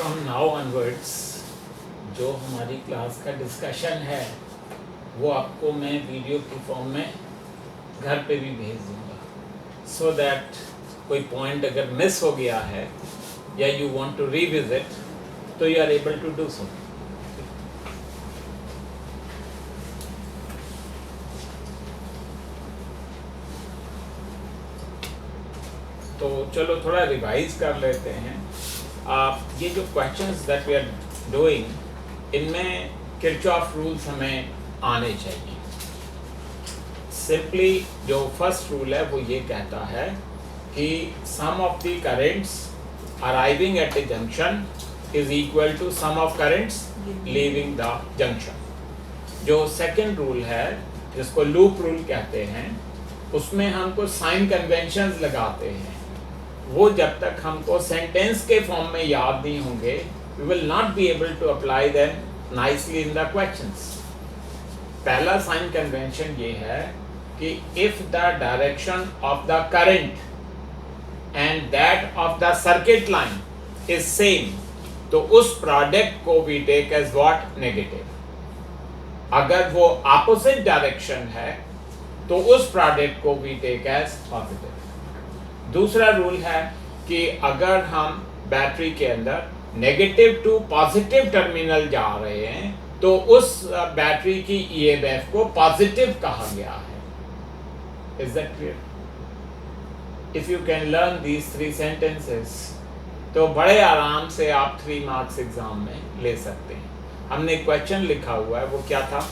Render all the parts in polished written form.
From now onwards जो हमारी class का डिस्कशन है वो आपको मैं वीडियो की फॉर्म में घर पे भी भेज दूंगा, सो दैट कोई पॉइंट अगर मिस हो गया है या यू वांट टू रिविजिट तो you are able to do so. तो चलो थोड़ा रिवाइज कर लेते हैं. ये जो questions that we are doing इनमें किरचॉफ रूल्स हमें आने चाहिए. सिंपली जो फर्स्ट रूल है वो ये कहता है कि sum of the currents arriving at the junction is equal to sum of currents leaving the junction. जो सेकंड रूल है जिसको लूप रूल कहते हैं उसमें हमको साइन कन्वेंशंस लगाते हैं. वो जब तक हमको सेंटेंस के फॉर्म में याद नहीं होंगे we will not be able to apply them nicely in the questions. पहला साइन कन्वेंशन ये है कि if the direction of the current and that of the circuit line is same तो उस प्रोडक्ट को we take as what negative. अगर वो opposite direction है तो उस प्रोडक्ट को वी टेक एज पॉजिटिव. दूसरा रूल है कि अगर हम बैटरी के अंदर नेगेटिव टू पॉजिटिव टर्मिनल जा रहे हैं तो उस बैटरी की ईएमएफ को पॉजिटिव कहा गया है. Is that clear? If you can learn these 3 sentences तो बड़े आराम से आप 3 मार्क्स एग्जाम में ले सकते हैं. हमने क्वेश्चन लिखा हुआ है वो क्या था?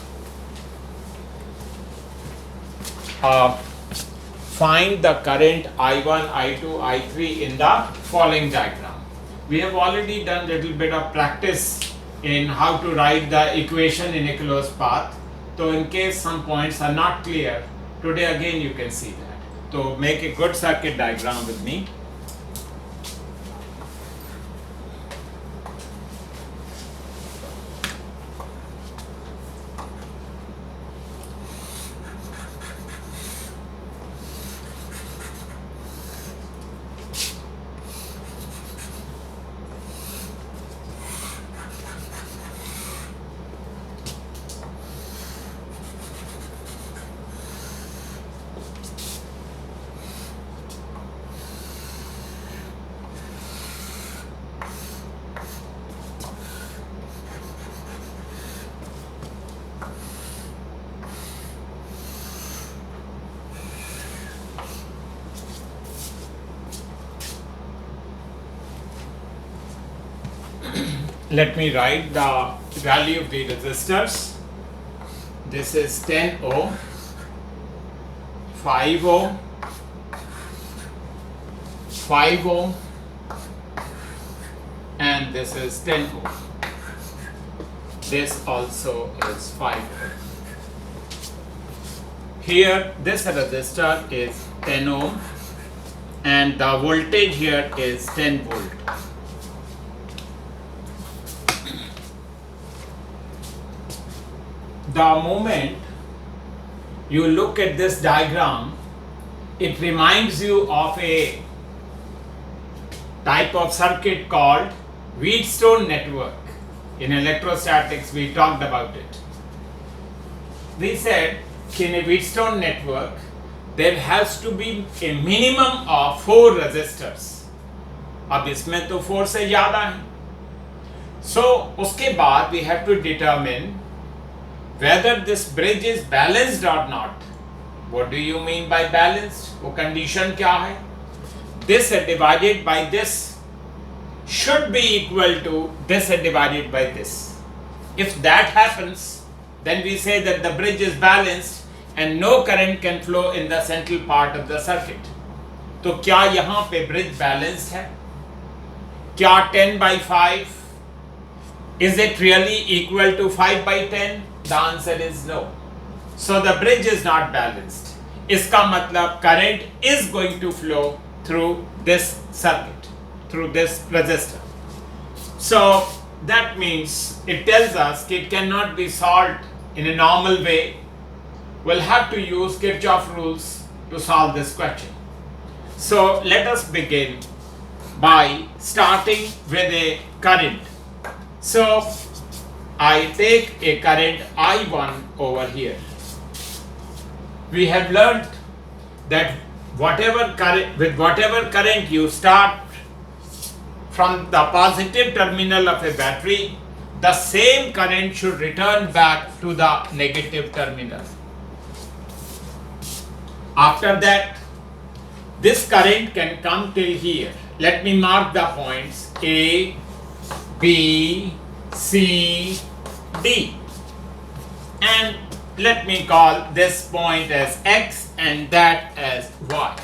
Find the current I1, I2, I3 in the following diagram. We have already done little bit of practice in how to write the equation in a closed path. So in case some points are not clear, today again you can see that. So make a good circuit diagram with me. Let me write the value of the resistors. This is 10 ohm, 5 ohm, 5 ohm, and this is 10 ohm. This also is 5 ohm. Here this resistor is 10 ohm and the voltage here is 10 volt. The moment you look at this diagram, it reminds you of a type of circuit called Wheatstone network. In electrostatics, we talked about it. We said in a Wheatstone network, there has to be a minimum of 4 resistors. अब इसमें तो 4 से ज़्यादा है. So उसके बाद we have to determine whether this bridge is balanced or not. What do you mean by balanced? वो condition क्या है? This divided by this should be equal to this divided by this. If that happens, then we say that the bridge is balanced and no current can flow in the central part of the circuit. तो क्या यहाँ पे bridge balanced है? क्या 10 by 5? Is it really equal to 5 by 10? The answer is no. So the bridge is not balanced. इसका मतलब current is going to flow through this circuit, through this resistor. So that means it tells us that it cannot be solved in a normal way. We'll have to use Kirchhoff rules to solve this question. So let us begin by starting with a current. So I take a current I1 over here. We have learned that with whatever current you start from the positive terminal of a battery, the same current should return back to the negative terminal. After that, this current can come till here. Let me mark the points A, B, C, D. And let me call this point as X and that as Y.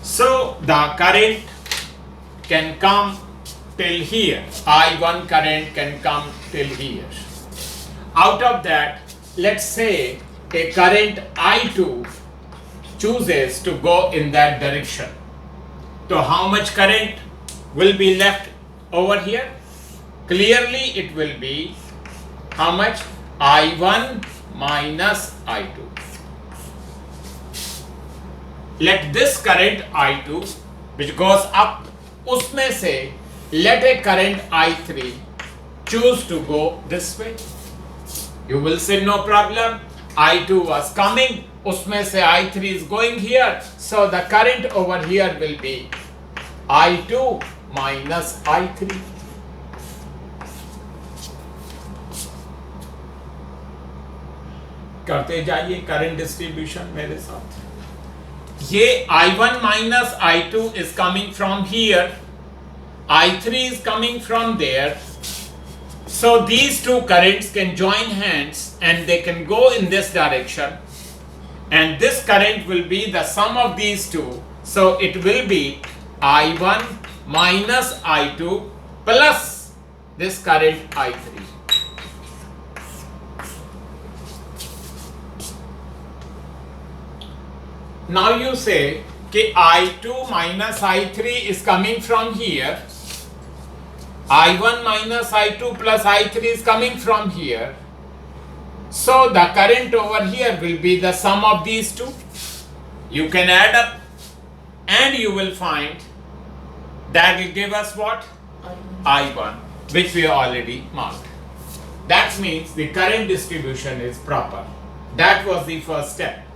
So the current can come till here. I1 current can come till here. Out of that, let's say a current I2 chooses to go in that direction. So how much current will be left over here? Clearly it will be how much? I1 minus I2. Let this current I2 which goes up, उसमें से let a current I3 choose to go this way. You will say no problem. I2 was coming, उसमें से I3 is going here. So the current over here will be I2 minus I3. करते जाइए current distribution मेरे साथ। ये I1 minus I2 is coming from here, I3 is coming from there. So these two currents can join hands and they can go in this direction, and this current will be the sum of these two. So it will be I1 minus I2 plus this current I3. Now you say कि I2 minus I3 is coming from here, I1 minus I2 plus I3 is coming from here. So the current over here will be the sum of these two. You can add up and you will find that will give us what? I1, which we already marked. That means the current distribution is proper. That was the first step.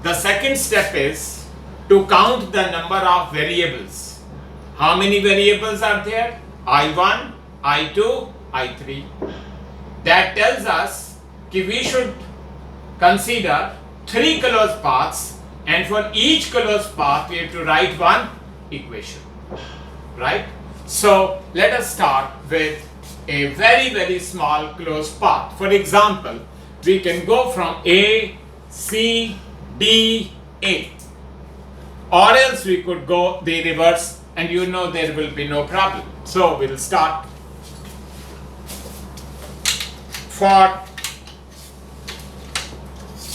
The second step is to count the number of variables. How many variables are there? I1, I2, I3. That tells us that we should consider 3 closed paths, and for each closed path we have to write one equation. Right? So let us start with a very small closed path. For example, we can go from A, C, D, A. Or else we could go the reverse, and you know there will be no problem. So we'll start. For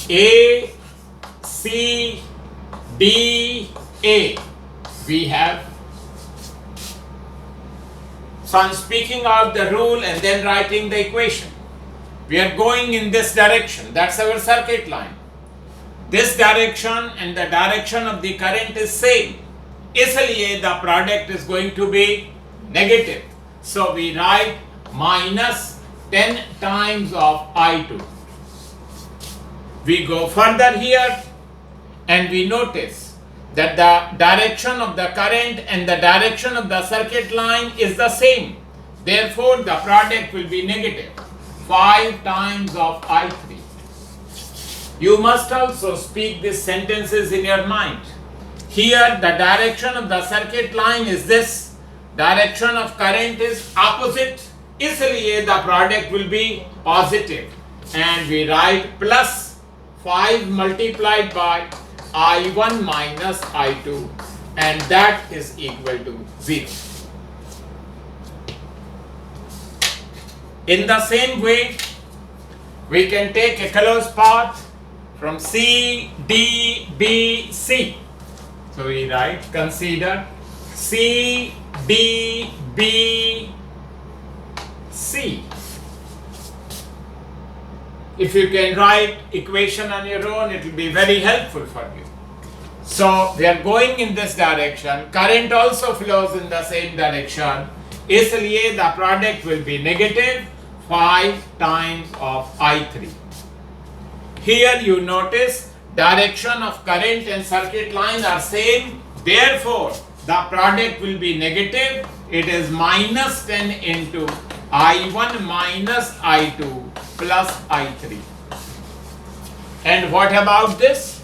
A, C, D, A, we have. So I'm speaking out the rule and then writing the equation. We are going in this direction. That's our circuit line. This direction and the direction of the current is same. इसलिए the product is going to be negative. So we write minus 10 times of I2. We go further here and we notice that the direction of the current and the direction of the circuit line is the same. Therefore, the product will be negative. 5 times of I3. You must also speak these sentences in your mind. Here, the direction of the circuit line is this. Direction of current is opposite. इसलिए the product will be positive. And we write plus 5 multiplied by I1 minus I2, and that is equal to 0. In the same way, we can take a closed path from C, D, B, C. So we write, consider C, D, B, C. If you can write equation on your own, it will be very helpful for you. So we are going in this direction. Current also flows in the same direction. इसलिए the product will be negative 5 times of I3. Here you notice direction of current and circuit line are same. Therefore, the product will be negative. It is minus 10 into I1 minus I2 plus I3. And what about this?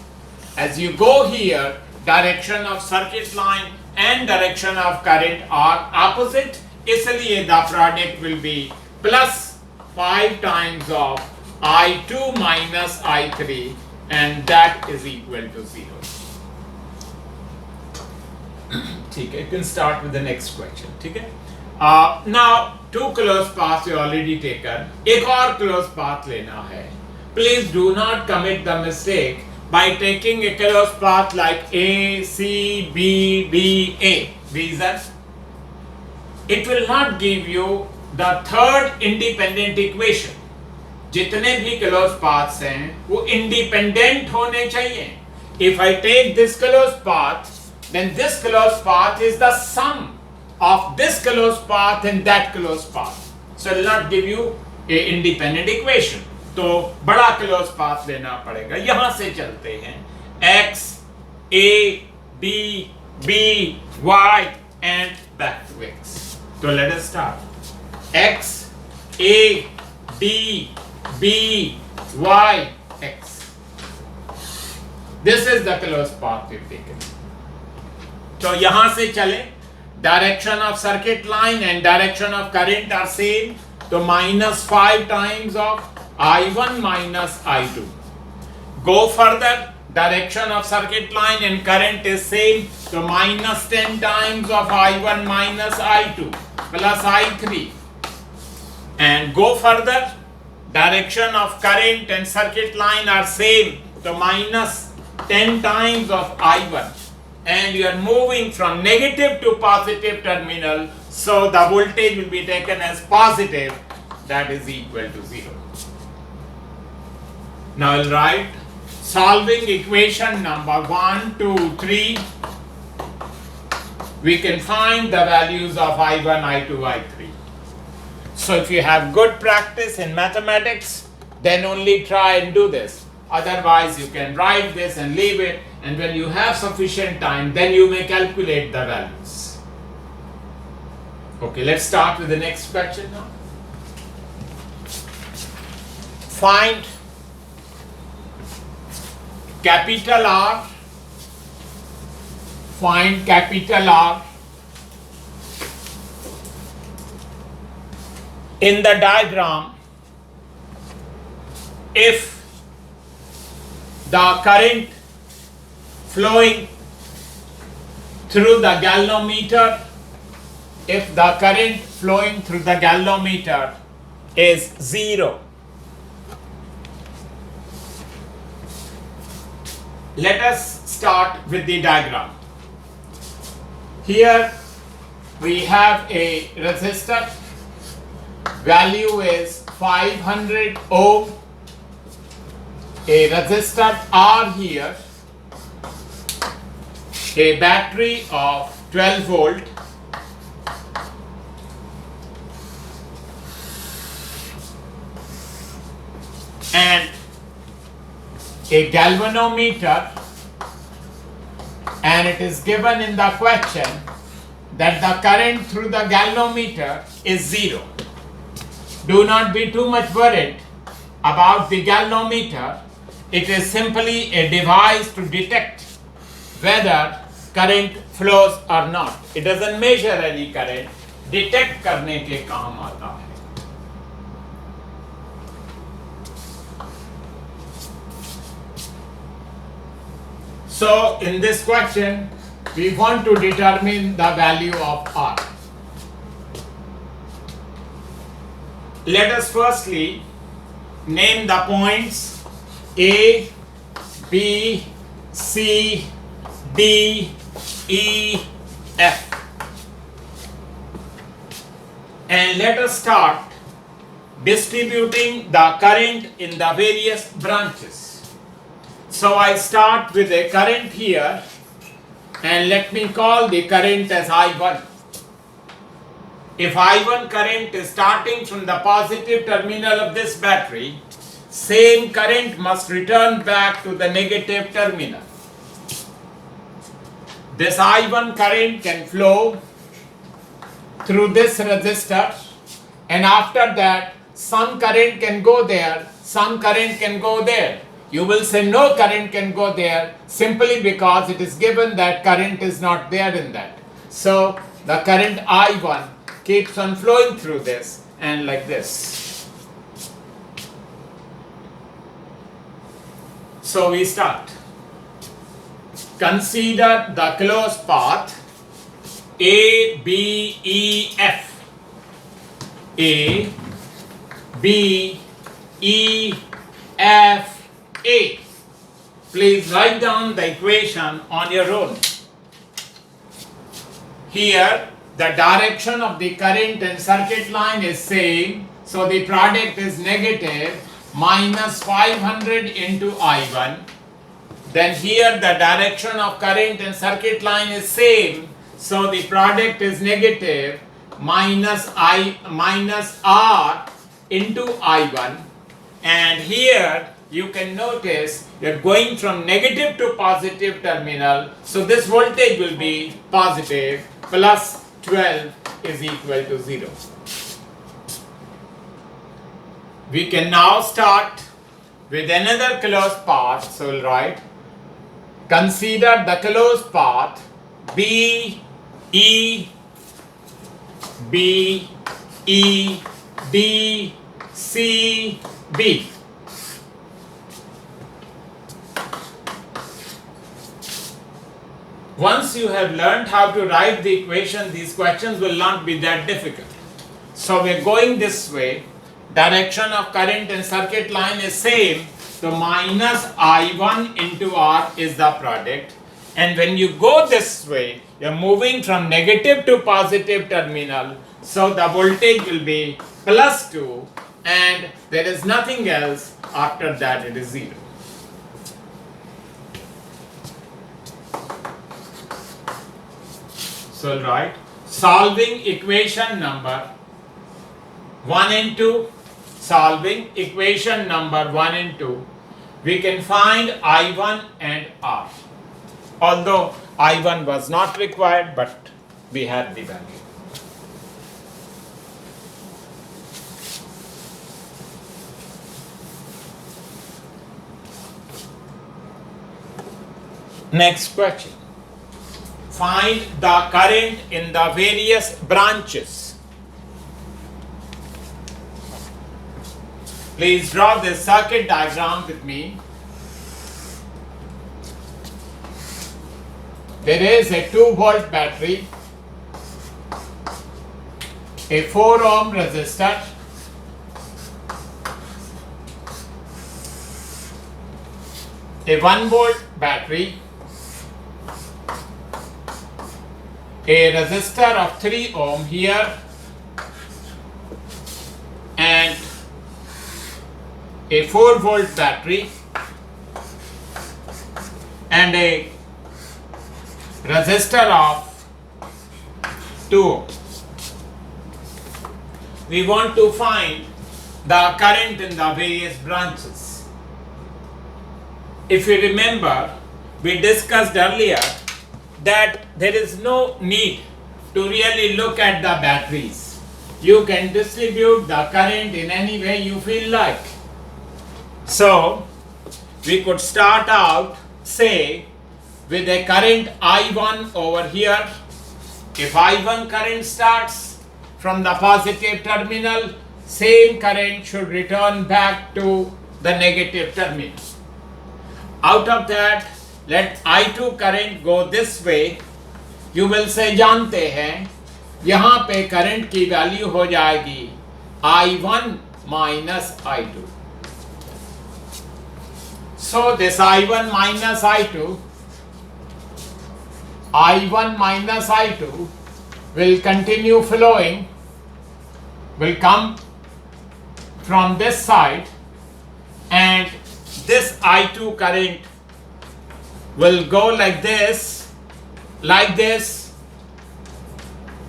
As you go here, direction of circuit line and direction of current are opposite. इसलिए the product will be plus 5 times of I2 minus I3 and that is equal to 0. ठीक है, you can start with the next question. ठीक है, now 2 closed paths you already taken. एक और closed path लेना है. Please do not commit the mistake by taking a closed path like A, C, B, D, A. Reason? It will not give you the third independent equation. जितने भी closed paths हैं वो independent होने चाहिए. If I take this closed path, then this closed path is the sum of this closed path and that closed path. So it will not give you a independent equation. तो बड़ा closed path लेना पड़ेगा. यहां से चलते हैं. X, A, D, B, Y and back to X. So let us start. X, A, D, B, Y, X. This is the closed path we've taken. So यहां से चले. Direction of circuit line and direction of current are same. So minus 5 times of I1 minus I2. Go further. Direction of circuit line and current is same. So minus 10 times of I1 minus I2 plus I3. And go further. Direction of current and circuit line are same. So minus 10 times of I1. And you are moving from negative to positive terminal. So the voltage will be taken as positive. That is equal to 0. Now I'll write solving equation number 1, 2, 3. We can find the values of I1, I2, I3. So if you have good practice in mathematics, then only try and do this. Otherwise you can write this and leave it, and when you have sufficient time, then you may calculate the values. Okay, let's start with the next question now. Find capital R. Find capital R in the diagram if the current flowing through the galvanometer, if the current flowing through the galvanometer is 0. Let us start with the diagram. Here we have a resistor, value is 500 ohm, a resistor R here, a battery of 12 volt, and a galvanometer, and it is given in the question that the current through the galvanometer is 0. Do not be too much worried about the galvanometer. It is simply a device to detect whether current flows or not. It doesn't measure any current. Detect करने के काम आता है. So in this question, we want to determine the value of R. Let us firstly name the points A, B, C, D, E, F. And let us start distributing the current in the various branches. So I start with a current here and let me call the current as I1. If I1 current is starting from the positive terminal of this battery, same current must return back to the negative terminal. This I1 current can flow through this resistor, and after that some current can go there, some current can go there. You will say no current can go there simply because it is given that current is not there in that. So the current I1 keeps on flowing through this and like this. So we start. Consider the closed path A, B, E, F. A, B, E, F, A. Please write down the equation on your own. Here, the direction of the current and circuit line is same, so the product is negative minus 500 into I1. Then here the direction of current and circuit line is same, so the product is negative minus R into I1. And here you can notice you're going from negative to positive terminal, so this voltage will be positive, plus 12 is equal to 0. We can now start with another closed path, so we'll write, consider the closed path B, E, B, E, D, C, B. Once you have learned how to write the equation, these questions will not be that difficult. So we are going this way. Direction of current and circuit line is same. So minus I1 into R is the product. And when you go this way, you are moving from negative to positive terminal. So the voltage will be plus 2 and there is nothing else after that, it is 0. So I'll write solving equation number 1 and 2. Solving equation number 1 and 2. We can find I1 and R. Although I1 was not required, but we had the value. Next question. Find the current in the various branches. Please draw this circuit diagram with me. There is a 2-volt battery, a 4-ohm resistor, a 1-volt battery, a resistor of 3 ohm here, and a 4-volt battery, and a resistor of 2 ohm. We want to find the current in the various branches. If you remember, we discussed earlier that there is no need to really look at the batteries. You can distribute the current in any way you feel like. So, we could start out, say, with a current I1 over here. If I1 current starts from the positive terminal, same current should return back to the negative terminal. Out of that, let I2 current go this way. You will say जानते हैं यहाँ पे current की value हो जाएगी I1 minus I2. So this I1 minus I2 will continue flowing, will come from this side, and this I2 current will go like this like this,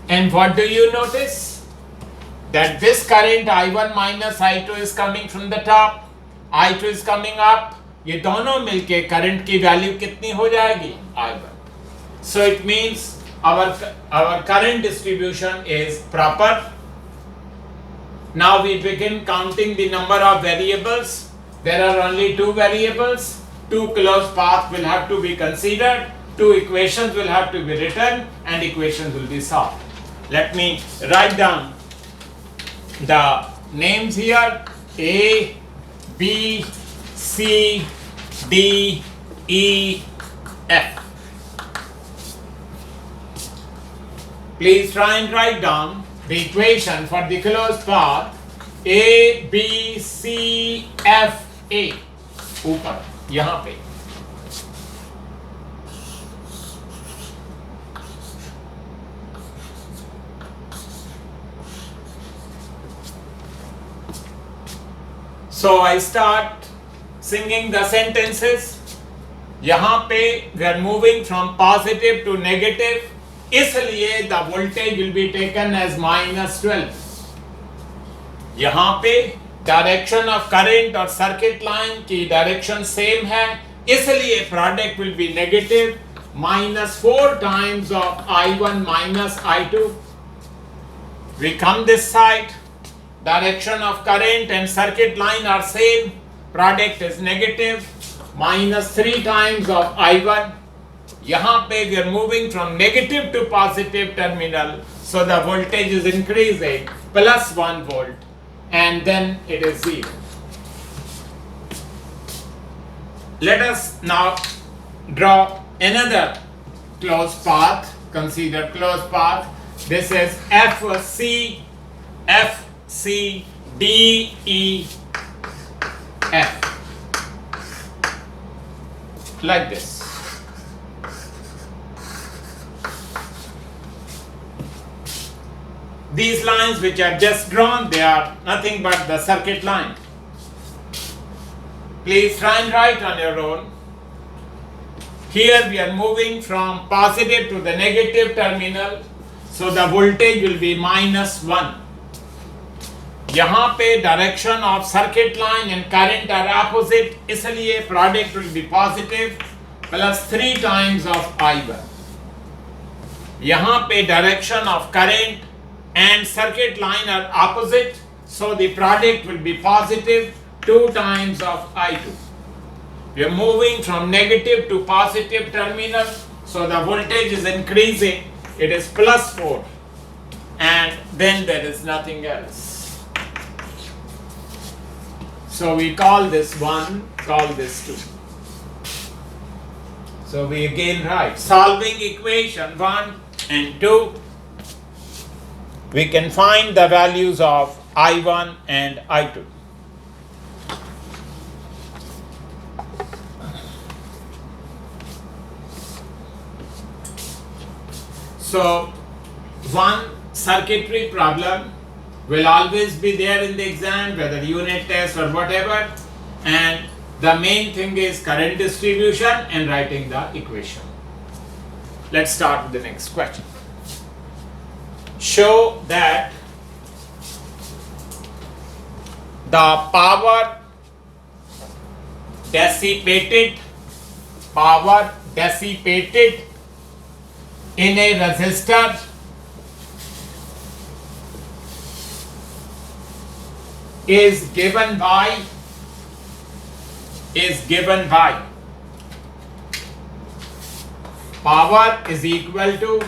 and what do you notice? That this current I1 minus I2 is coming from the top, I2 is coming up, ये दोनों मिलके current की value कितनी हो जाएगी? I1. So it means our current distribution is proper. Now we begin counting the number of variables. There are only two variables. Two closed paths will have to be considered. Two equations will have to be written, and equations will be solved. Let me write down the names here: A, B, C, D, E, F. Please try and write down the equation for the closed path A, B, C, F, A. ऊपर यहाँ पे. So I start singing the sentences. यहाँ पे we are moving from positive to negative. इसलिए the voltage will be taken as -12. यहाँ पे direction of current और circuit line की डायरेक्शन सेम है, इसलिए product will be negative, -4 times of I1 minus I2. We come this side, direction of current and circuit line are same, product is negative, -3 times of I1. यहाँ पे we are moving from negative to positive terminal, so the voltage is increasing, +1 volt, and then it is 0. Let us now draw another closed path. Consider closed path. This is FC, D, E, F. Like this. These lines which are just drawn, they are nothing but the circuit line. Please try and write on your own. Here we are moving from positive to the negative terminal, so the voltage will be -1. यहाँ पे direction of circuit line and current are opposite, इसलिए product will be positive, +3 times of I1. यहाँ पे direction of current and circuit line are opposite, so the product will be positive, 2 times of I2. We are moving from negative to positive terminal, so the voltage is increasing, it is +4, and then there is nothing else. So we call this 1, call this 2. So we again write, solving equation 1 and 2, we can find the values of I1 and I2. So one circuitry problem will always be there in the exam, whether unit test or whatever, and the main thing is current distribution and writing the equation. Let's start with the next question. Show that the power dissipated in a resistor is given by power is equal to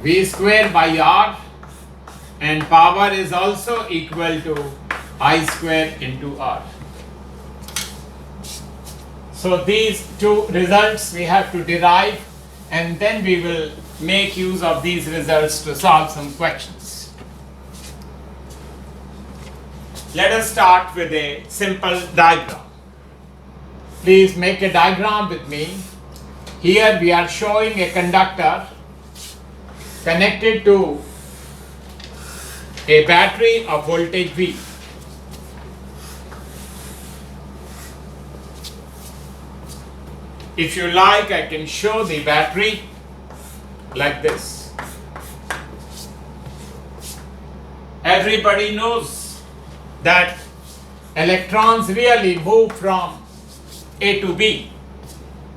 V square by R, and power is also equal to I square into R. So these two results we have to derive, and then we will make use of these results to solve some questions. Let us start with a simple diagram. Please make a diagram with me. Here we are showing a conductor connected to a battery of voltage V. If you like, I can show the battery. like this. Everybody knows that electrons really move from A to B.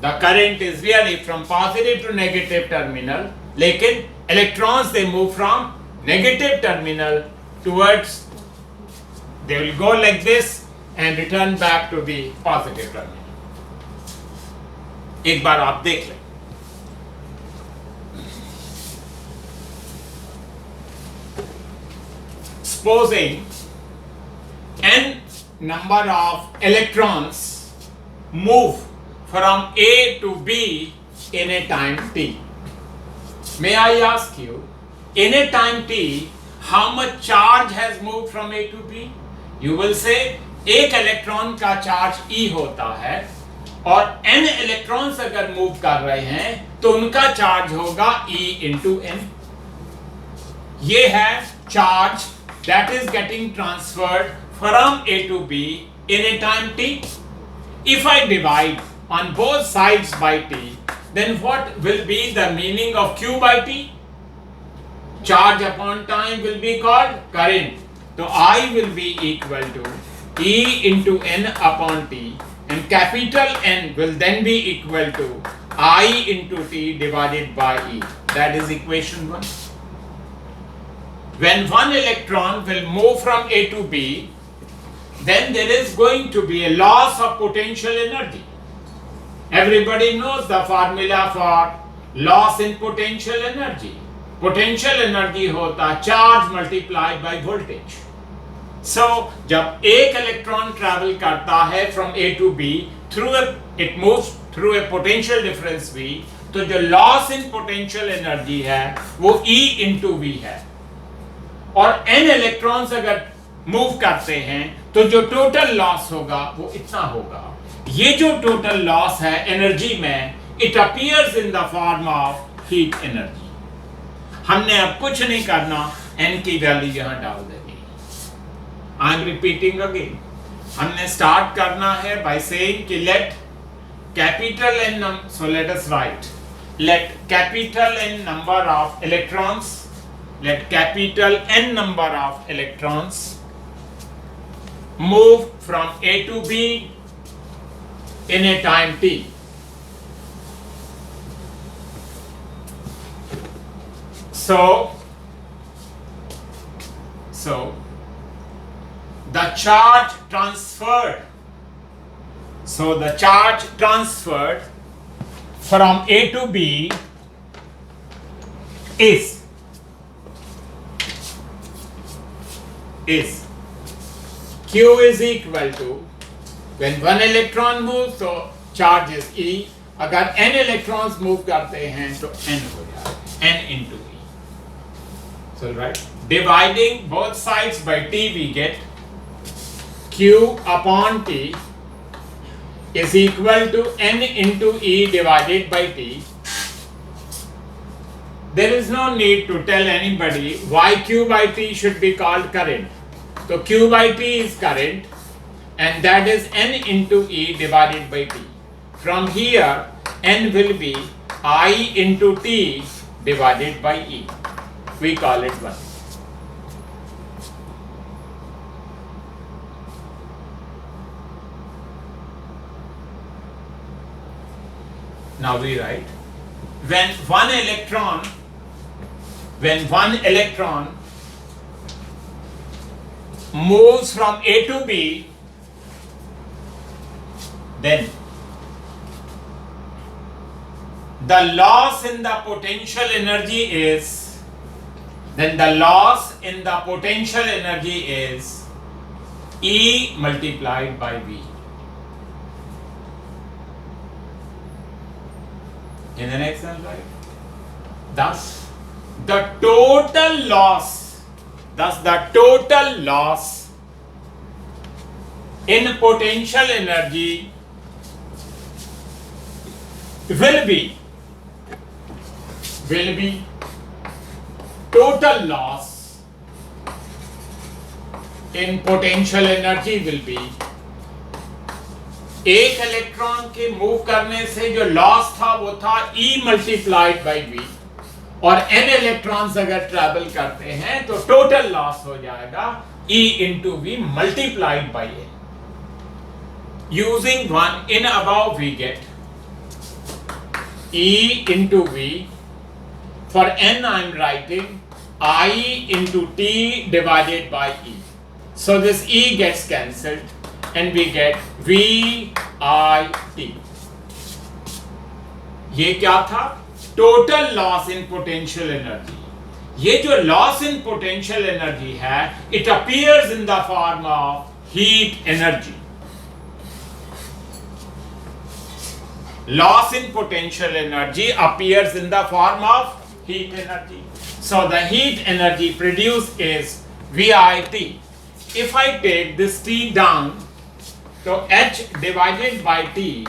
The current is really from positive to negative terminal. लेकिन electrons they move from negative terminal towards, they will go like this and return back to the positive terminal. एक बार आप देख लें. Supposing n number of electrons move from A to B in a time t. May I ask you, in a time t, how much charge has moved from A to B? You will say, एक electron का charge E होता है और n electrons अगर move कर रहे हैं तो उनका चार्ज होगा E into n. ये है charge that is getting transferred from A to B in a time t. If I divide on both sides by t, then what will be the meaning of Q by t? Charge upon time will be called current. So I will be equal to E into n upon t, and capital N will then be equal to I into t divided by E. That is equation 1. When one electron will move from A to B, then there is going to be a loss of potential energy. Everybody knows the formula for loss in potential energy. Potential energy होता charge multiplied by voltage. So जब एक electron travel करता है from A to B it moves through a potential difference V, तो जो loss in potential energy है वो E into V है. और n इलेक्ट्रॉन्स अगर मूव करते हैं तो जो टोटल लॉस होगा वो इतना होगा. ये जो टोटल लॉस है एनर्जी में, it appears in the form of heat energy. हमने अब कुछ नहीं करना, n की वैल्यू यहां डाल देनी. I am repeating again. हमने स्टार्ट करना है बाय सेइंग कि let capital n, so let us right, let capital n number of electrons, let capital N number of electrons move from A to B in a time t. So the charge transferred, from A to B is Q is equal to, when one electron moves so charge is E, अगर n electrons move करते हैं तो n हो जाएगा, n into E. So right, dividing both sides by T we get Q upon T is equal to n into E divided by T. There is no need to tell anybody why Q by T should be called current. So Q by T is current, and that is n into E divided by T. From here, n will be I into T divided by E. We call it 1. Now we write, when one electron moves from A to B, then the loss in the potential energy is, E multiplied by V. In the next one, right? Thus, the total loss in potential energy will be total loss in potential energy will be, एक electron के move करने से जो loss था वो था E multiplied by V, और n electrons अगर ट्रैवल करते हैं तो टोटल लॉस हो जाएगा E into V multiplied by N. Using 1 in above we get E into V. For N I am writing I into T divided by E. So this E gets cancelled and we get V I T. ये क्या था? Total loss in potential energy. ये जो loss in potential energy है, it appears in the form of heat energy. Loss in potential energy appears in the form of heat energy. So the heat energy produced is VIT. If I take this T down, so H divided by T,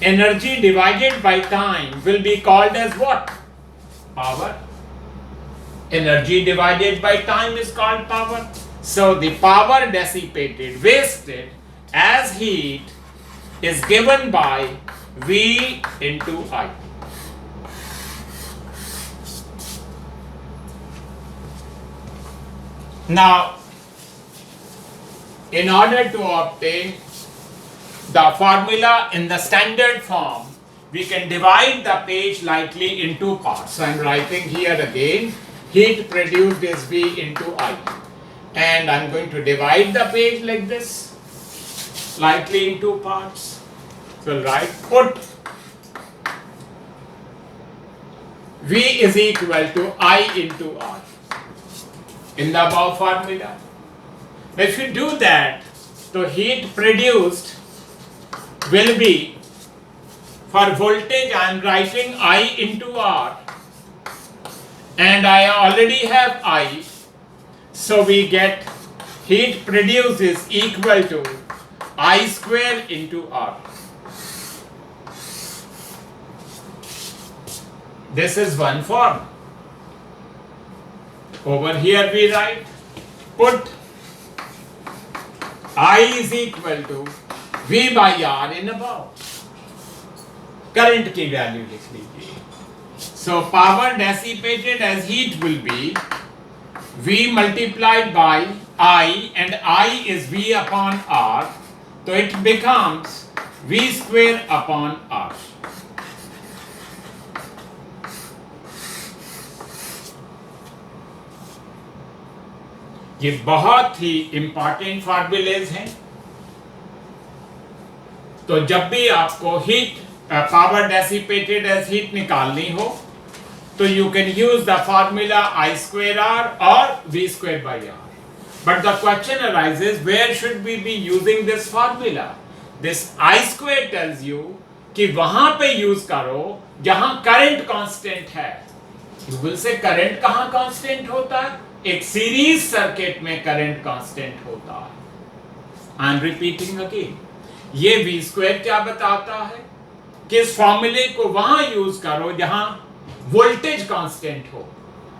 energy divided by time will be called as what? Power. Energy divided by time is called power. So the power dissipated, wasted as heat is given by V into I. Now, in order to obtain the formula in the standard form, we can divide the page lightly in two parts. So I am writing here again, heat produced is V into I. And I am going to divide the page like this, lightly in two parts. So write, put V is equal to I into R in the above formula. If you do that, so heat produced will be, for voltage I am writing I into R, and I already have I, so we get heat produced is equal to I square into R. This is one form. Over here we write, put I is equal to V by R in above. Current की value लिख लीजिए. So power dissipated as heat will be V multiplied by I, and I is V upon R. So it becomes V square upon R. ये बहुत ही important formulas हैं. तो जब भी आपको heat power dissipated as heat निकालनी हो, तो you can use the formula I square R और V square by R. But the question arises, where should we be using this formula? This I square tells you कि वहां पे use करो जहां current constant है. You will say current कहां constant होता है? एक सीरीज सर्किट में करंट कांस्टेंट होता है. I am repeating again. ये V स्क्वायर क्या बताता है? कि इस फॉर्मूले को वहां यूज करो जहां वोल्टेज कांस्टेंट हो.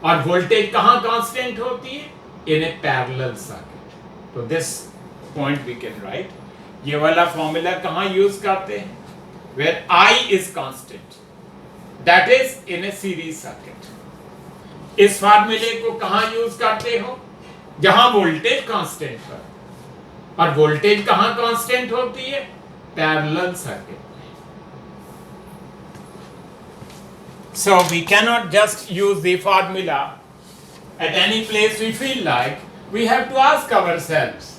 और वोल्टेज कहां कांस्टेंट होती है? In a parallel circuit. तो this point we can write. ये वाला फॉर्मूला कहां यूज करते हैं? Where I is constant, that is in a series circuit. इस फार्मूले को कहां यूज करते हो? जहां वोल्टेज कांस्टेंट है. और वोल्टेज कहां कांस्टेंट होती है? Parallel circuit. So we cannot just use the formula at any place we feel like. We have to ask ourselves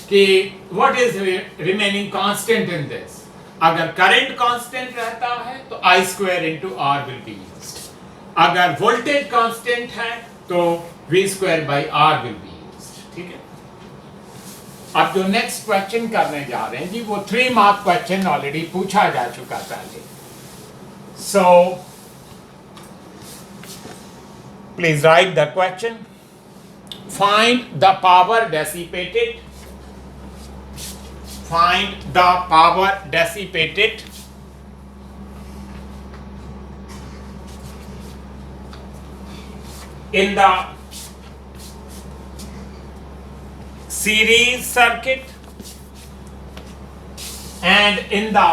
कि what is remaining constant in this? अगर करंट कांस्टेंट रहता है तो I square into R will be used. अगर voltage constant है तो V square by R will be used. ठीक है. अब जो नेक्स्ट क्वेश्चन करने जा रहे हैं जी, वो 3 मार्क क्वेश्चन ऑलरेडी पूछा जा चुका पहले. So please write the question. Find the power dissipated. Find the power dissipated in the series circuit and in the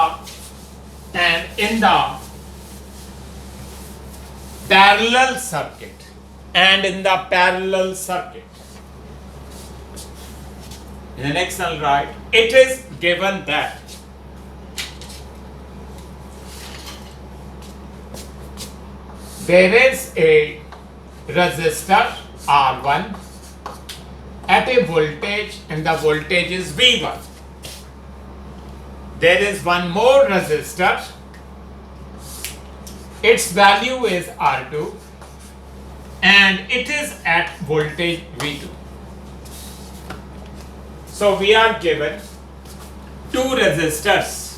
parallel circuit, and in the parallel circuit, in the next I'll write, it is given that there is a resistor R1 at a voltage, and the voltage is V1. There is one more resistor, its value is R2, and it is at voltage V2. So we are given two resistors.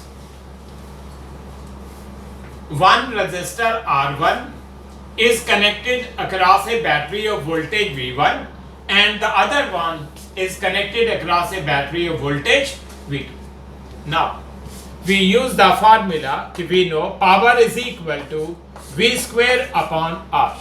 One resistor R1 is connected across a battery of voltage V1, and the other one is connected across a battery of voltage V2. Now, we use the formula that we know power is equal to V square upon R.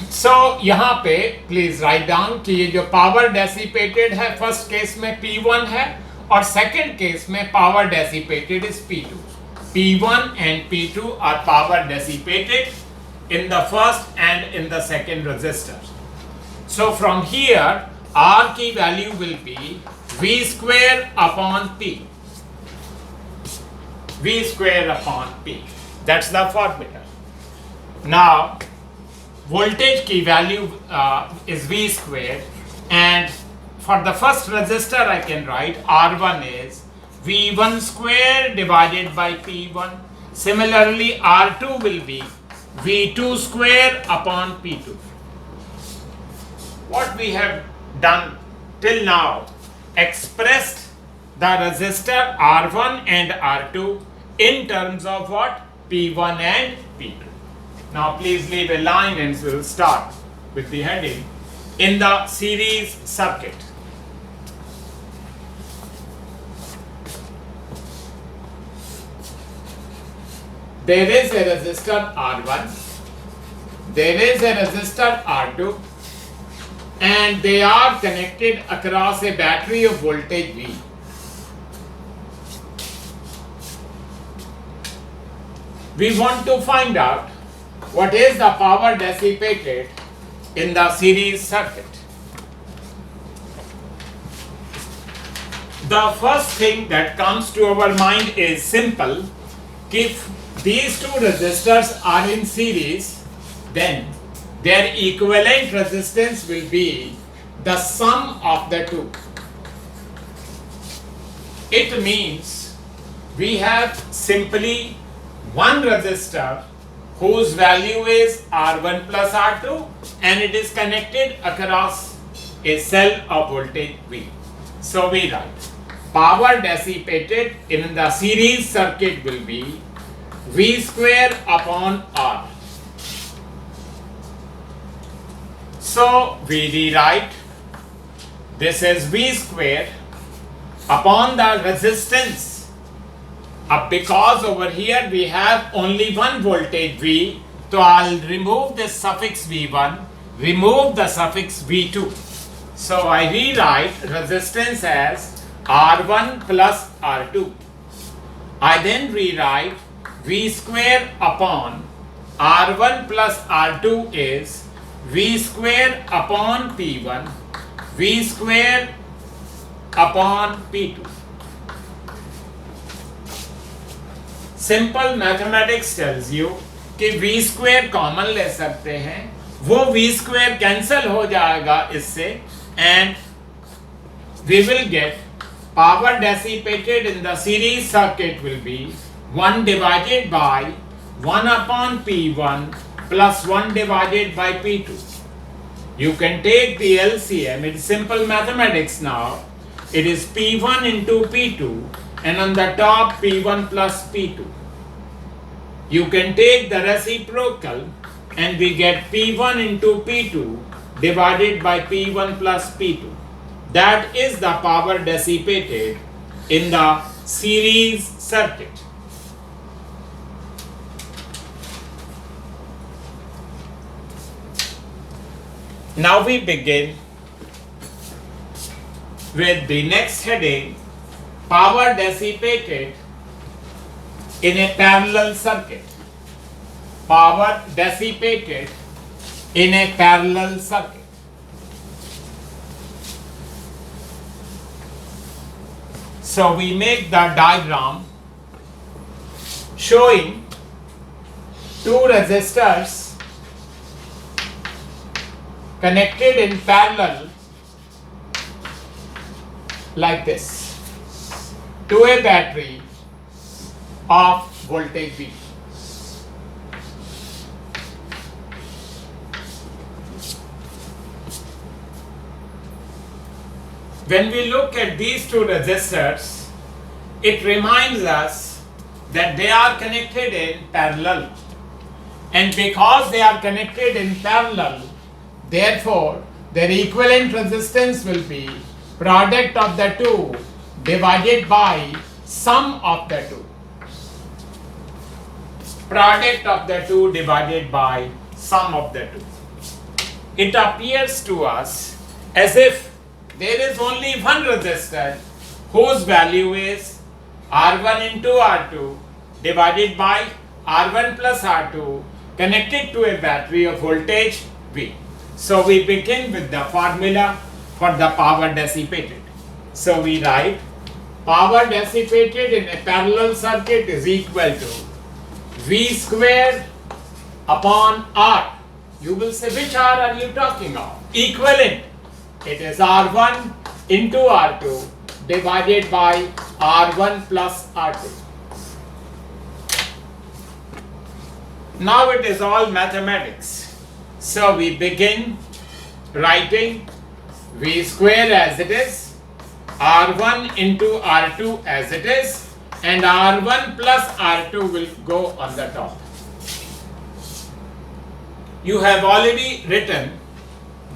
So यहाँ पे please write down कि ये जो power dissipated है first case में P1 है, और second case में power dissipated is P2. P1 and P2 are power dissipated in the first and in the second resistor. So from here R की value will be V square upon P. V square upon P. That's the formula. Now voltage की value is V square, and for the first resistor I can write R1 is V1 square divided by P1. Similarly R2 will be V2 square upon P2. What we have done till now, expressed the resistor R1 and R2 in terms of what? P1 and P2. Now please leave a line and we will start with the heading in the series circuit. There is a resistor R1, there is a resistor R2, and they are connected across a battery of voltage V. We want to find out what is the power dissipated in the series circuit. The first thing that comes to our mind is simple. If these two resistors are in series, then their equivalent resistance will be the sum of the two. It means we have simply one resistor whose value is R1 plus R2, and it is connected across a cell of voltage V. So we write power dissipated in the series circuit will be V square upon R. So we rewrite this as V square upon the resistance. Because over here we have only one voltage V, so I'll remove the suffix V1, remove the suffix V2. So I rewrite resistance as R1 plus R2. I then rewrite V square upon R1 plus R2 is V square upon P1, V square upon P2. Simple mathematics tells you कि v square common ले सकते हैं, वो v square cancel हो जाएगा इससे, and we will get power dissipated in the series circuit will be 1 divided by 1 upon P1 plus 1 divided by P2. You can take the LCM, it's simple mathematics now. It is P1 into P2, and on the top P1 plus P2. You can take the reciprocal and we get P1 into P2 divided by P1 plus P2. That is the power dissipated in the series circuit. Now we begin with the next heading, power dissipated in a parallel circuit. Power dissipated in a parallel circuit. So we make the diagram showing two resistors connected in parallel like this to a battery of voltage V. When we look at these two resistors, it reminds us that they are connected in parallel, and because they are connected in parallel, therefore their equivalent resistance will be product of the two divided by sum of the two. Product of the two divided by sum of the two. It appears to us as if there is only one resistor whose value is R1 into R2 divided by R1 plus R2 connected to a battery of voltage V. So we begin with the formula for the power dissipated. So we write power dissipated in a parallel circuit is equal to V square upon R. You will say, which R are you talking of? Equivalent. It is R1 into R2 divided by R1 plus R2. Now it is all mathematics. So we begin writing V square as it is, R1 into R2 as it is, and R1 plus R2 will go on the top. You have already written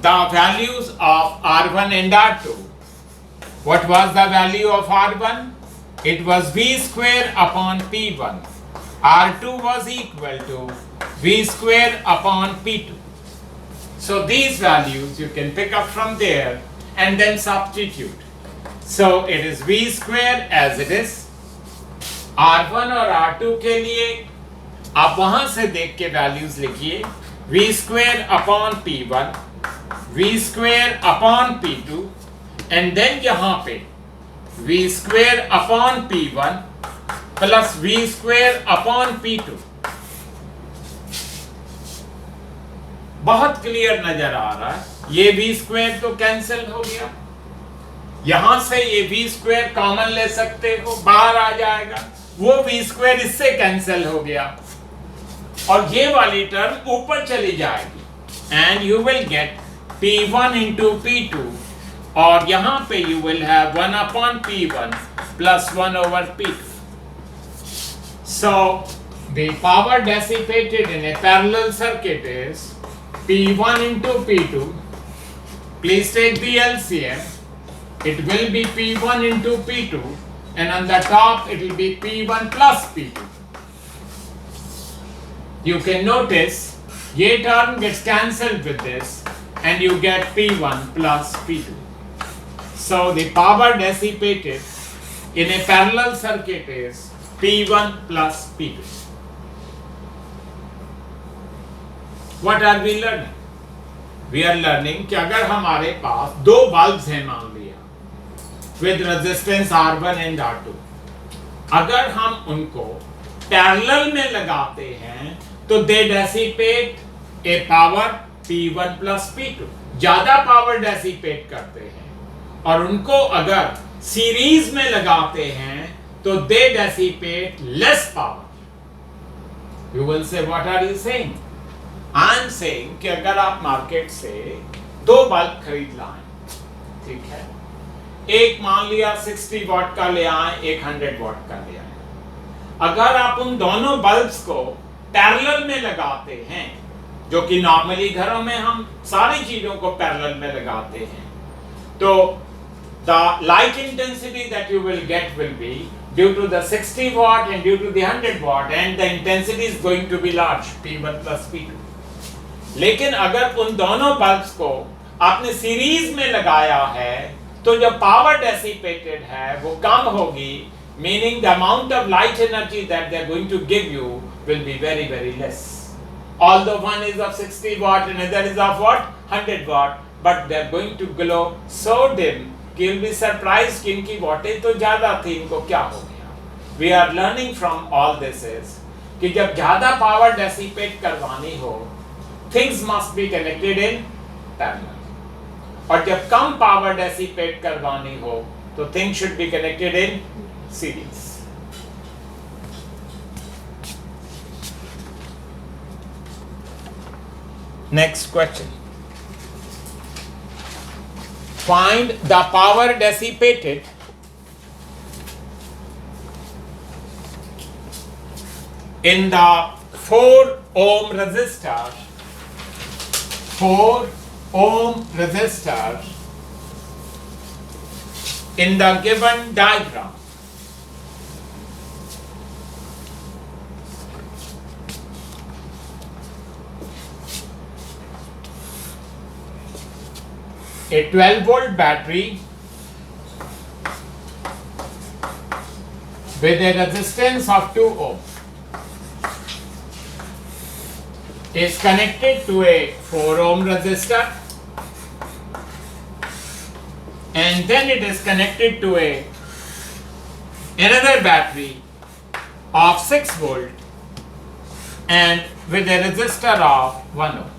the values of R1 and R2. What was the value of R1? It was V square upon P1. R2 was equal to V square upon P2. So these values you can pick up from there and then substitute. So it is V square as it is. R1 और R2 के लिए आप वहां से देख के values लिखिए. V square upon P1, V square upon P2, and then यहाँ पे V square upon P1 plus V square upon P2. बहुत क्लियर नजर आ रहा है. ये V square तो कैंसिल हो गया. यहां से ये V square कॉमन ले सकते हो, बाहर आ जाएगा. वो V square इससे कैंसिल हो गया और ये वाली टर्म ऊपर चली जाएगी. And you will get P1 into P2, और यहाँ पे you will have 1 upon P1 plus 1 over P2. So the power dissipated in a parallel circuit is P1 into P2. Please take the LCM. It will be P1 into P2, and on the top it will be P1 plus P2. You can notice ये term gets cancelled with this and you get P1 plus P2. So the power dissipated in a parallel circuit is P1 plus P2. What are we learning? We are learning कि अगर हमारे पास दो bulbs हैं मान लिया with resistance R1 and R2, अगर हम उनको पैरेलल में लगाते हैं तो they dissipate a power P1 plus P2. ज्यादा पावर dissipate करते हैं, और उनको अगर सीरीज में लगाते हैं तो they dissipate less power. You will say, what are you saying? I am saying कि अगर आप मार्केट से दो बल्ब खरीद लाएं, ठीक है, एक मान लिया 60 वॉट का ले आए, एक 100 वॉट का ले आए. अगर आप उन दोनों बल्ब्स को पैरेलल में लगाते हैं, जो कि नॉर्मली घरों में हम सारी चीजों को पैरेलल में लगाते हैं, तो the light intensity that you will get will be due to the 60 watt and due to the 100 watt, and the intensity is going to be large, P1 plus P2. लेकिन अगर उन दोनों बल्ब्स को आपने सीरीज में लगाया है तो जो पावर डेसिपेटेड है वो कम होगी, meaning the amount of light energy that they are going to give you will be very very less. Although one is of 60 watt and another is of what 100 watt, but they are going to glow so dim कि you'll be surprised कि इनकी voltage तो ज्यादा थी, इनको क्या हो गया. We are learning from all this is कि जब ज्यादा पावर डेसिपेट करवानी हो, things must be connected in parallel. और जब कम पावर डेसिपेट करवानी हो तो thing should be connected in series. Next question. Find the power dissipated in the 4 ohm resistor, 4 ohm resistor in the given diagram. A 12-volt battery with a resistance of 2 ohm is connected to a 4 ohm resistor, and then it is connected to another battery of 6 volt and with a resistor of 1 ohm.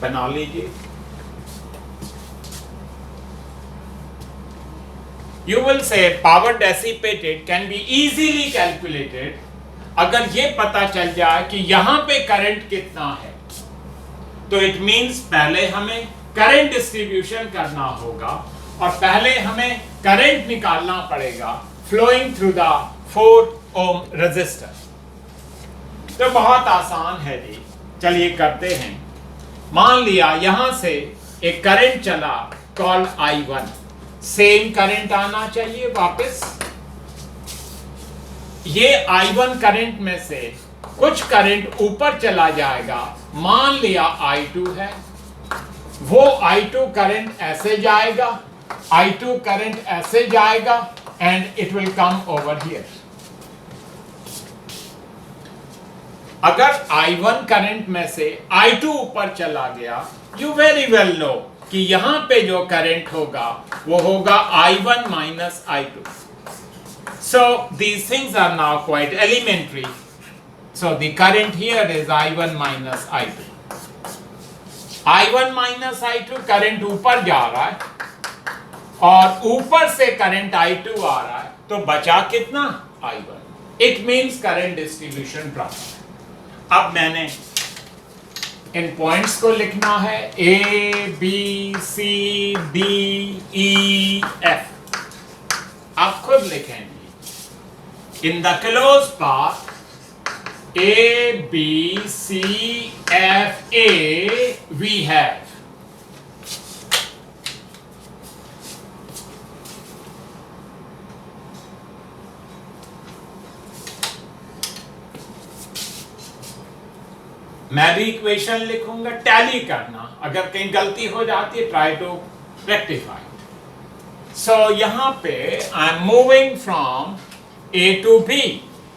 बना लीजिए. You will say power dissipated can be easily calculated अगर ये पता चल जाए कि यहां पे करंट कितना है. तो इट मींस पहले हमें करंट डिस्ट्रीब्यूशन करना होगा और पहले हमें करंट निकालना पड़ेगा flowing through the 4 ohm resistor. तो बहुत आसान है जी, चलिए करते हैं. मान लिया यहां से एक करंट चला कॉल I1, सेम करंट आना चाहिए वापस. ये I1 करंट में से कुछ करंट ऊपर चला जाएगा, मान लिया I2 है, वो I2 करंट ऐसे जाएगा, I2 करंट ऐसे जाएगा and it will come over here. अगर I1 करंट में से I2 ऊपर चला गया, यू वेरी वेल नो कि यहां पे जो करंट होगा वो होगा I1 minus I2. So these things are now quite elementary. So the current here is I1 minus I2. I1 minus I2 current ऊपर जा रहा है और ऊपर से करंट I2 आ रहा है, तो बचा कितना I1. It means current distribution proper. अब मैंने इन पॉइंट्स को लिखना है A, B, C, D, E, F. आप खुद लिखेंगे. In the closed path, A, B, C, F, A, we have मैं भी इक्वेशन लिखूंगा, टैली करना. अगर कहीं गलती हो जाती है, ट्राई टू रेक्टिफाई. सो यहां पे I am moving from A to B,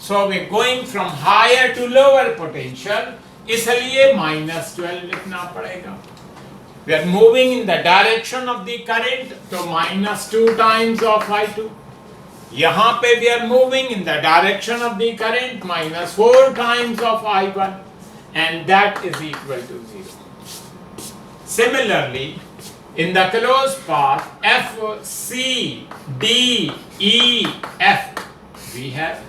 so we're going from higher to lower potential, इसलिए -12 लिखना पड़ेगा. We are moving in the direction of the current, so -2 times of I2. यहाँ पे we are moving in the direction of the current, -4 times of I1, and that is equal to 0. Similarly, in the closed path, F, C, D, E, F, we have.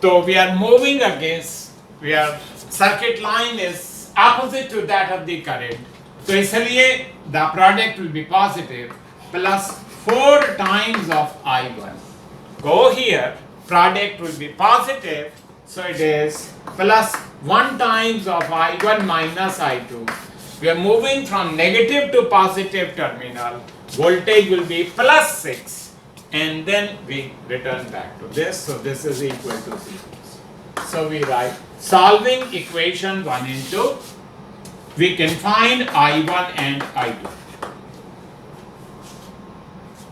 So we are moving against, circuit line is opposite to that of the current. So इसलिए the product will be positive plus 4 times of I1. Go here, product will be positive, so it is plus 1 times of I1 minus I2. We are moving from negative to positive terminal. Voltage will be plus 6, and then we return back to this. So this is equal to 0. So we write solving equation 1 and 2. we can find I1 and I2.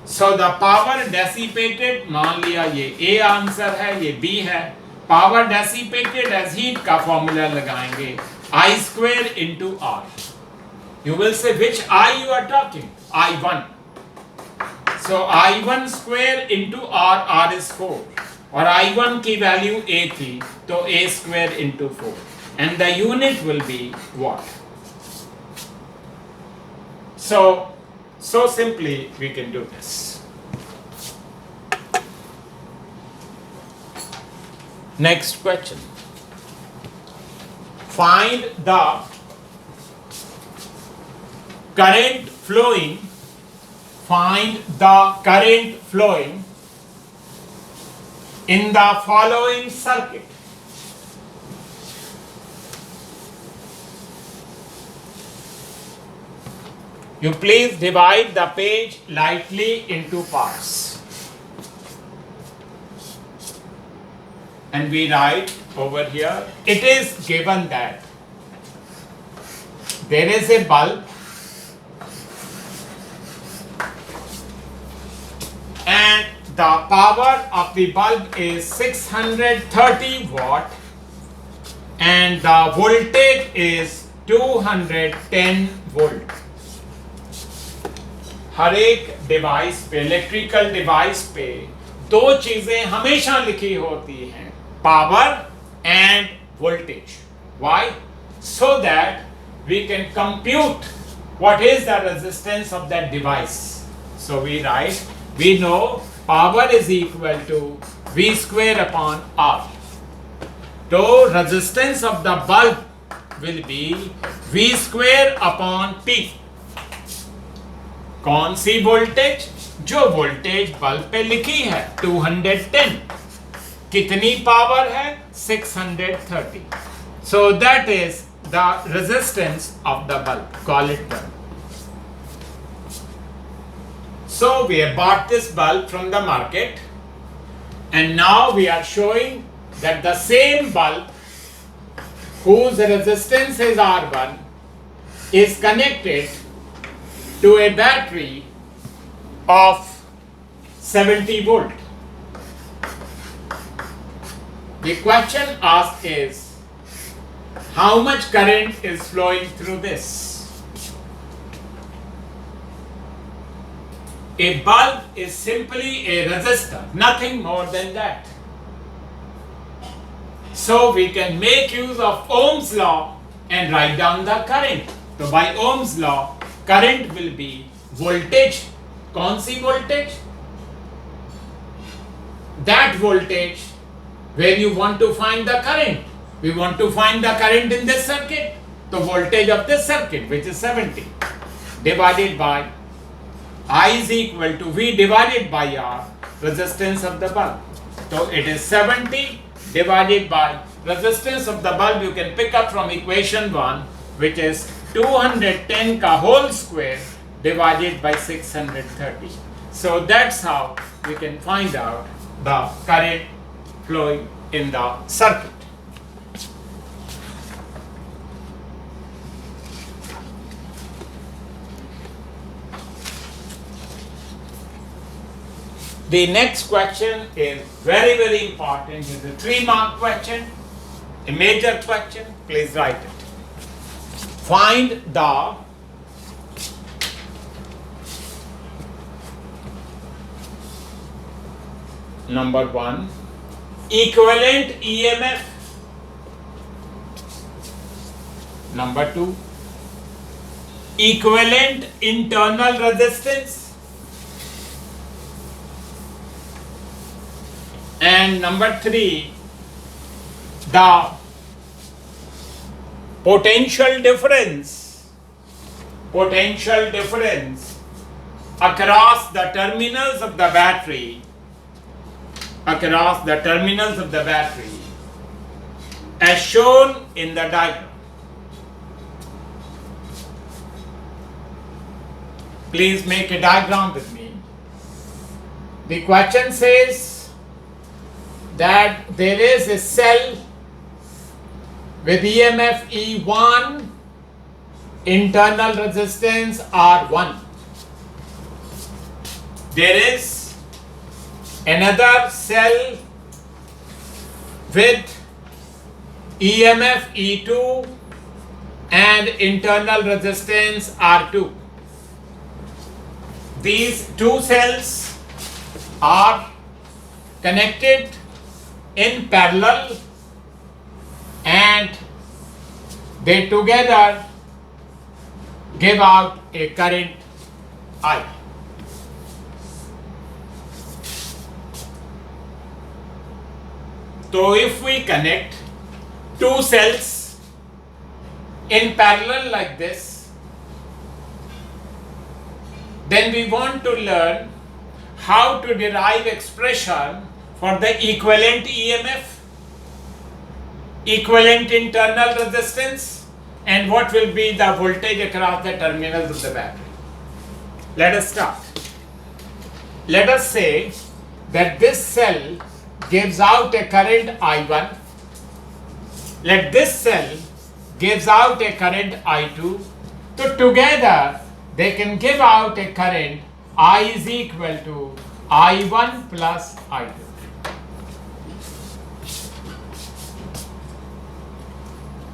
So the power dissipated, मान लिया ये A answer है, ये B है. Power dissipated as heat का formula लगाएंगे I square into R. You will say which I you are talking? I1. So I1 square into R, R is 4. और I1 की वैल्यू A थी, तो A square into 4. And the unit will be what? So simply we can do this. Next question. Find the current flowing. Find the current flowing in the following circuit. You please divide the page lightly into parts. And we write over here, it is given that there is a bulb and the power of the bulb is 630 watt and the voltage is 210 volt. हर एक device पे, electrical device पे दो चीजें हमेशा लिखी होती हैं, power end voltage. Why? So that we can compute what is the resistance of that device. So we write, we know power is equal to V square upon R. So resistance of the bulb will be V square upon P. कौन C voltage? जो voltage bulb पे लिखी है 210. कितनी power है? 630. So that is the resistance of the bulb. Call it bulb. So we have bought this bulb from the market and now we are showing that the same bulb whose resistance is R1 is connected to a battery of 70 volt. The question asked is, how much current is flowing through this? A bulb is simply a resistor, nothing more than that. So we can make use of Ohm's law and write down the current. So by Ohm's law, current will be voltage. कौन सी voltage? That voltage where you want to find the current. We want to find the current in this circuit. The voltage of this circuit, which is 70, divided by I is equal to V divided by R, resistance of the bulb. So it is 70 divided by resistance of the bulb. You can pick up from equation 1, which is 210 का whole square divided by 630. So that's how we can find out the current flowing in the circuit. The next question is very, very important. It's a 3-mark question, a major question. Please write it. Find the number 1 equivalent EMF. Number 2 equivalent internal resistance. And number 3, the potential difference across the terminals of the battery, as shown in the diagram. Please make a diagram with me. The question says that there is a cell with EMF E1 internal resistance R1. There is another cell with EMF E2 and internal resistance R2. These two cells are connected in parallel and they together give out a current I. So if we connect two cells in parallel like this, then we want to learn how to derive expression for the equivalent EMF, equivalent internal resistance, and what will be the voltage across the terminals of the battery. Let us start. Let us say that this cell gives out a current I1. Let this cell gives out a current I2. So together they can give out a current I is equal to I1 plus I2.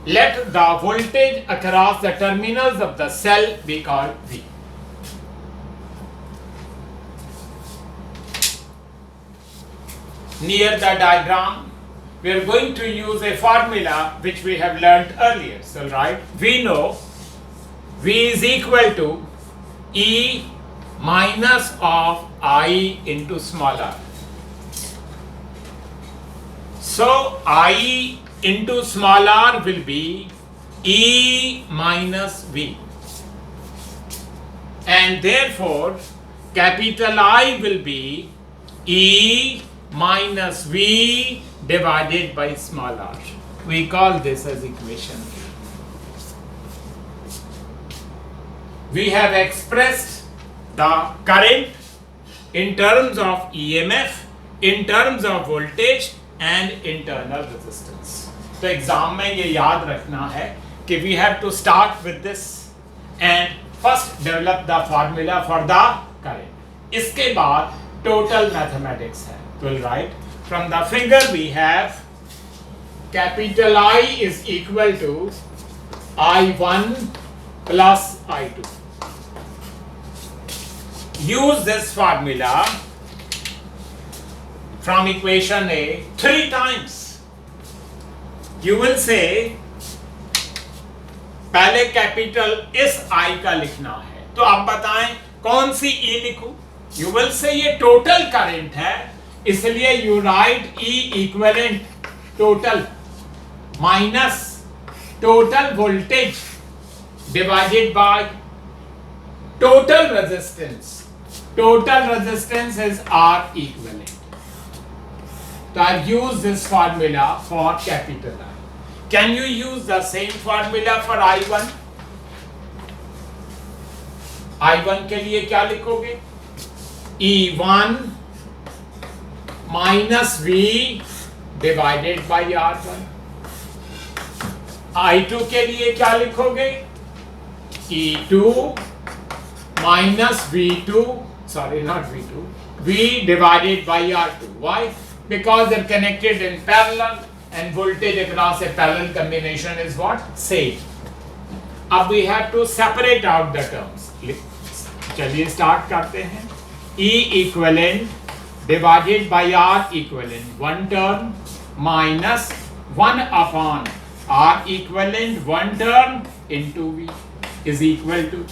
Let the voltage across the terminals of the cell be called V. Near the diagram, we are going to use a formula which we have learnt earlier. So, right, we know V is equal to E minus of I into small r. So, I into small r will be E minus V, and therefore capital I will be E minus V divided by small r. We call this as equation. We have expressed the current in terms of EMF, in terms of voltage and internal resistance. तो exam में ये याद रखना है कि we have to start with this and first develop the formula for the current. इसके बाद total mathematics है. We'll write from the figure we have capital I is equal to I1 plus I2. Use this formula from equation A 3 times. You will say पहले capital इस I का लिखना है, तो आप बताएं कौन सी E लिखूं? You will say ये टोटल करंट है, इसलिए you write E equivalent total minus total voltage divided by total resistance. Total resistance is R equivalent. So I've used this formula for capital I. Can you use the same formula for I1? I1 के लिए क्या लिखोगे? E1 minus V divided by R1. I2 के लिए क्या लिखोगे? E2 minus V2, sorry not V2, V divided by R2. Why? Because they're connected in parallel and voltage across a parallel combination is what? Same. अब we have to separate out the terms. चलिए start करते हैं. E equivalent divided by R equivalent, one term minus 1 upon R equivalent, one term into V is equal to.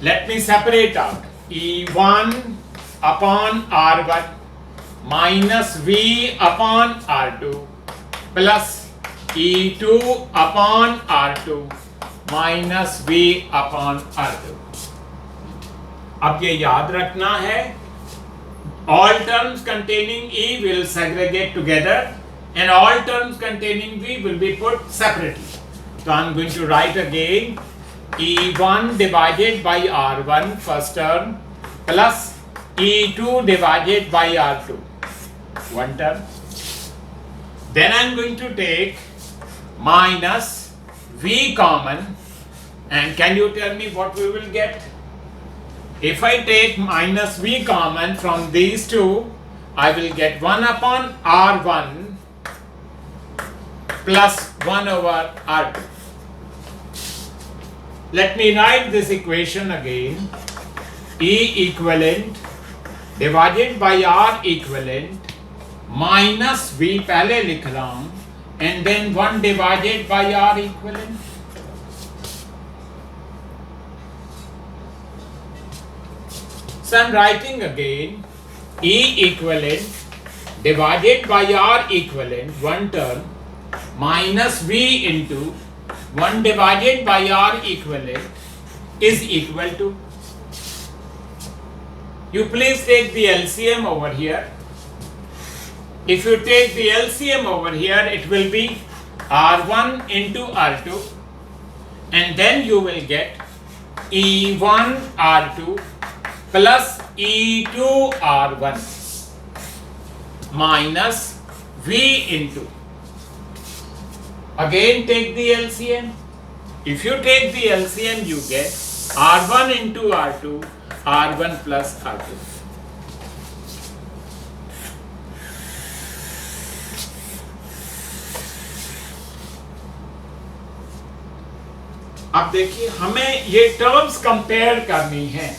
Let me separate out E1 upon R1 minus V upon R2 plus E2 upon R2 minus V upon R2. अब ये याद रखना है, all terms containing E will segregate together and all terms containing V will be put separately. So I am going to write again E1 divided by R1 first term plus E2 divided by R2 one term. Then I am going to take minus V common, and can you tell me what we will get? If I take minus V common from these two, I will get 1 upon R1 plus 1 over R2. Let me write this equation again. E equivalent divided by R equivalent minus V पहले लिख रहा हूँ, and then 1 divided by R equivalent. So I am writing again E equivalent divided by R equivalent, one term, minus V into 1 divided by R equivalent is equal to, you please take the LCM over here. If you take the LCM over here, it will be R1 into R2, and then you will get E1 R2 plus E2 R1 minus V into, again take the LCM. If you take the LCM, you get R1 into R2, R1 plus R2. अब देखिए हमें ये terms compare करनी है.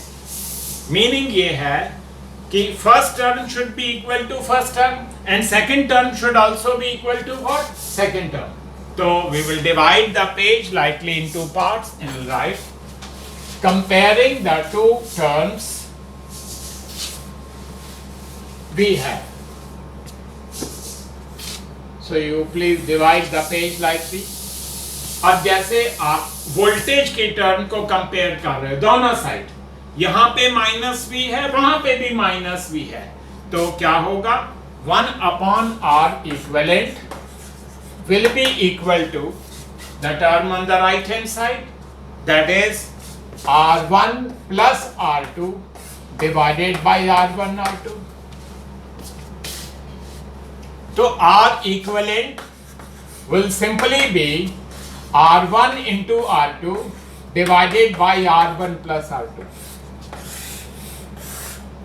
Meaning ये है कि first term should be equal to first term and second term should also be equal to what? Second term. So we will divide the page likely into parts and we'll write comparing the two terms we have. So you please divide the page like this. अब जैसे आप voltage की term को compare कर रहे हो दोनों side, यहाँ पे माइनस वी है, वहां पे भी माइनस वी है, तो क्या होगा? 1 upon R equivalent will be equal to the term on the right hand side, that is R1 plus R2 divided by R1 R2. So R equivalent will simply be R1 into R2 divided by R1 plus R2.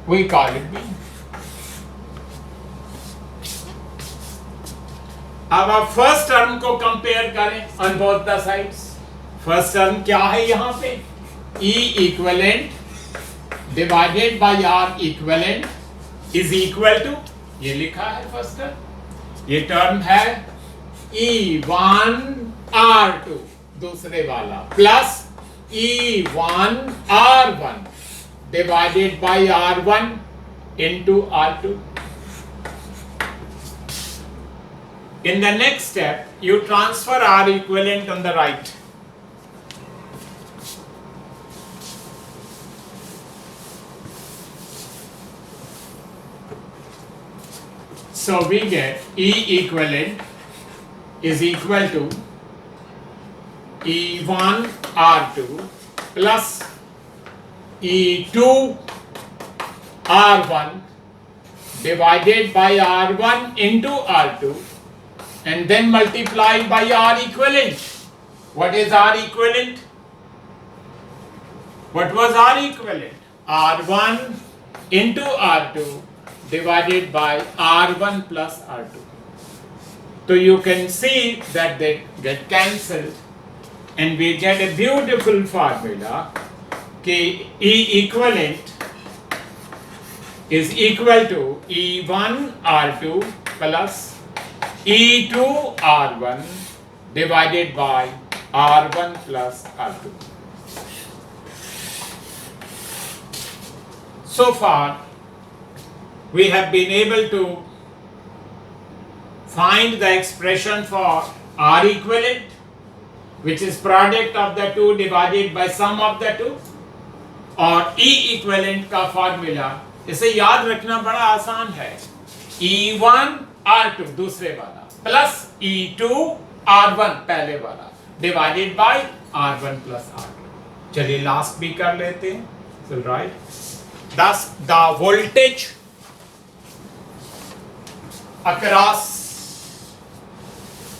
We call it B. अब आप first term को compare करें on both the sides. First term क्या है यहाँ पे? E equivalent divided by R equivalent is equal to, ये लिखा है फर्स्ट टर्म, ये टर्म है E1 R2 दूसरे वाला plus E1 R1 divided by R1 into R2. In the next step, you transfer R equivalent on the right. So we get E equivalent is equal to E1 R2 plus E2 R1 divided by R1 into R2 and then multiplied by R equivalent. What is R equivalent? What was R equivalent? R1 into R2 divided by R1 plus R2. So you can see that they get cancelled and we get a beautiful formula कि E equivalent is equal to E1 R2 plus E2 R1 divided by R1 plus R2. So far, we have been able to find the expression for R equivalent, which is product of the two divided by sum of the two, और E equivalent का formula, इसे याद रखना बड़ा आसान है. E1 R2 दूसरे वाला प्लस E2 R1 पहले वाला divided by R1 plus R2. चलिए लास्ट भी कर लेते हैं. So right, thus the voltage across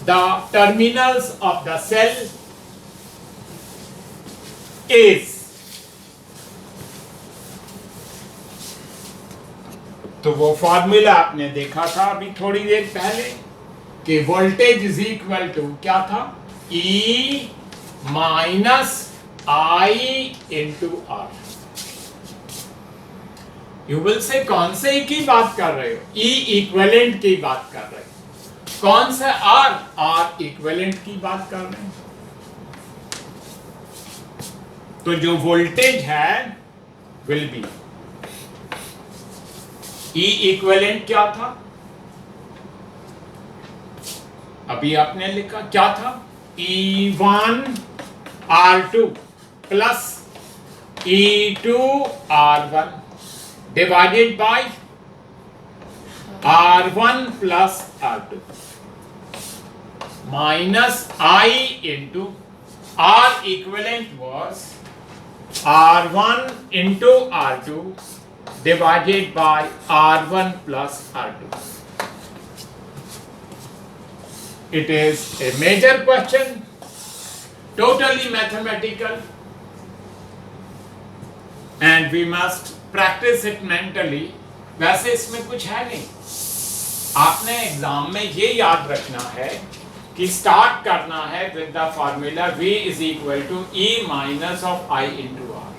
the terminals of the cell is, तो वो फॉर्मूला आपने देखा था अभी थोड़ी देर पहले कि वोल्टेज इज इक्वल टू क्या था, E minus I into R। You will say कौन से E की बात कर रहे हो, E इक्विवेलेंट की बात कर रहे हो, कौन सा R इक्विवेलेंट की बात कर रहे हैं। तो जो वोल्टेज है विल बी E इक्विवेलेंट क्या था, अभी आपने लिखा क्या था, E1 R2 plus E2 R1 divided by R1 plus R2 minus I into R equivalent was R1 into R2 divided by R1 plus R2. It is a major question, totally mathematical, and we must practice it mentally. वैसे इसमें कुछ है नहीं, आपने exam में ये याद रखना है कि स्टार्ट करना है with the formula V is equal to E minus of I into R,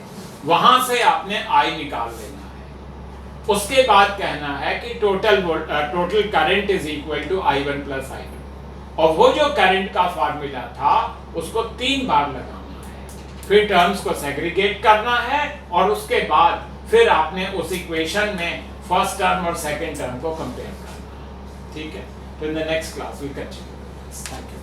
वहां से आपने I निकाल लेना है। उसके बाद कहना है कि total current is equal to I1 plus I2, और वो जो करंट का फॉर्मूला था उसको 3 बार लगाना है, फिर टर्म्स को सेग्रीगेट करना है, और उसके बाद फिर आपने उस इक्वेशन में फर्स्ट टर्म और सेकंड टर्म को कंपेयर करना है। ठीक है, तो in the next class we continue. Thank you.